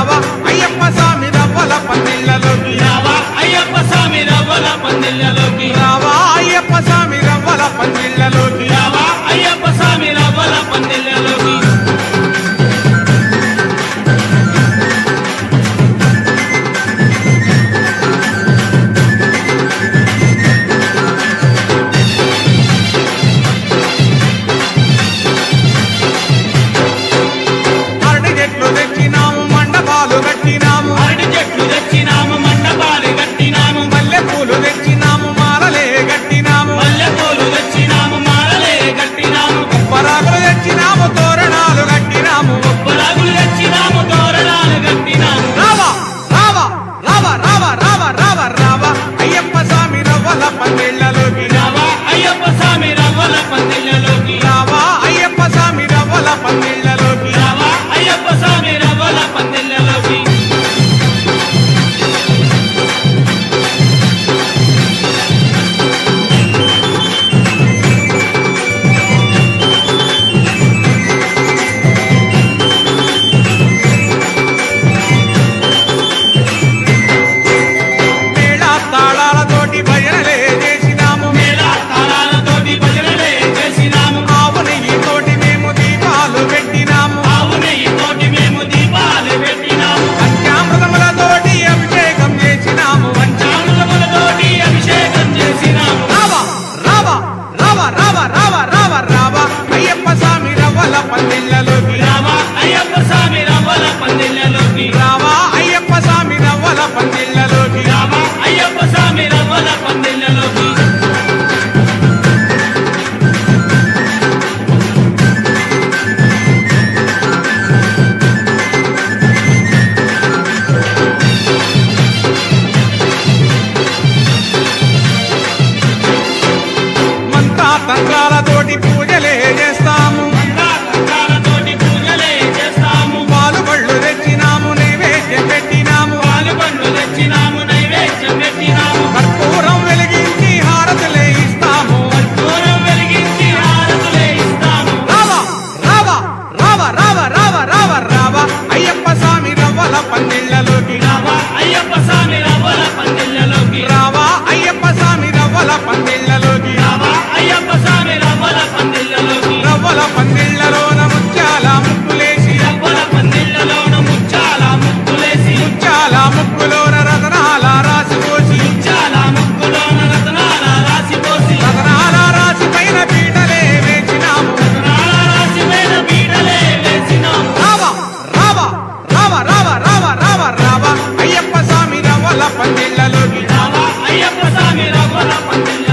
రావా అయ్యప్ప స్వామి రవ్వల పందిళ్ళలోకి రావా అయ్యప్ప స్వామి రవ్వల పందిళ్ళలోకి రావా అయ్యప్ప స్వామి రవ్వల పందిళ్ళలోకి రావా అయ్యప్ప స్వామి రవ్వల పందిళ్ళలోకి అరటి చెట్లు తెచ్చినాము మండపాలు కట్టినాము అరటి చెట్లు తెచ్చినాము మండపాలు కట్టినాము మల్లె పూలు తెచ్చినాము మాలలే కట్టినాము మల్లెపూలు తెచ్చినాము మాలలే కట్టినాము పరాకులు తెచ్చినాము తోరణాలు కట్టినాము పరాగులు తెచ్చినాము తోరణాలు కట్టినాము రావా రావా రావా రావా రావా రావా రావా అయ్యప్ప స్వామి రవ్వల పందిళ్ళలోకి రావా అయ్యప్ప స్వామి రవ్వల పందిళ్ళలోకి రావా అయ్యప్ప స్వామి రవ్వల పందిళ్ళలోకి రావా అయ్యప్ప స్వామి రవ్వల పందిళ్ళలోకి మేళ తాళాలతోటి భజనలే చేసినాము మేళ తాళాలతోటి భజనలే చేసినాము ఆవు నెయ్యితోటి మేము దీపాలు పెట్టినాము ఆవు నెయ్యితోటి మేము దీపాలు పెట్టినాము పంచామృతములతోటి అభిషేకం చేసినాము పంచామృతములతోటి అభిషేకం చేసినాము రావా రావా రావా రావా రావా రావా రావా అయ్యప్ప స్వామి రవ్వల పందిళ్ళలోకి రావా అయ్యప్ప స్వామి రవ్వల పందిళ్ళలోకి రావా అయ్యప్ప స్వామి రవ్వల పందిళ్ళలోకి రావా అయ్యప్ప స్వామి రవ్వల పందిళ్ళలోకి మంత్ర తంత్రాలతోటి పూజలే చేస్తాము తంత్రాలతోటి పూజలే చేస్తాము పాలు పళ్ళు తెచ్చినాము నైవేద్యం పెట్టినాము పాలు పండ్లు తెచ్చినాము నైవేద్యం పెట్టినాము కర్పూరం వెలిగించి హారతులే ఇస్తాము దూరం వెలిగించి హారతులే ఇస్తాము రావా రావా రావా రావా రావా రావా రావా అయ్యప్ప స్వామి రవ్వల పందిళ్ళలోకి రావా అయ్యప్ప స్వామి రవ్వల పందిళ్ళలోకి రావా అయ్యప్ప స్వామి రవ్వల పందిళ్ళలోకి రావా అయ్యప్ప స్వామి రవ్వల పందిళ్ళలోకి రవ్వల పందిళ్ళలోన ముత్యాల ముక్కులేసి రవ్వల పందిళ్ళలోన ముచ్చాల ముక్కులేసి ముత్యాల ముక్కులోన రతనాల రాసిపోసి ముచ్చాల ముక్కులోన రత్నాల రాసిపోసి రతనాల రాసి పైన పీటలే వేసినాము రత్నాల రాసి పైన పీటలే వేసినాము రావా రావా రావా రావా రావా రావా రావా అయ్యప్ప స్వామి రవ్వల పందిళ్ళలోకి రావా అయ్యప్ప స్వామి రవ్వల పందిళ్ళలోకి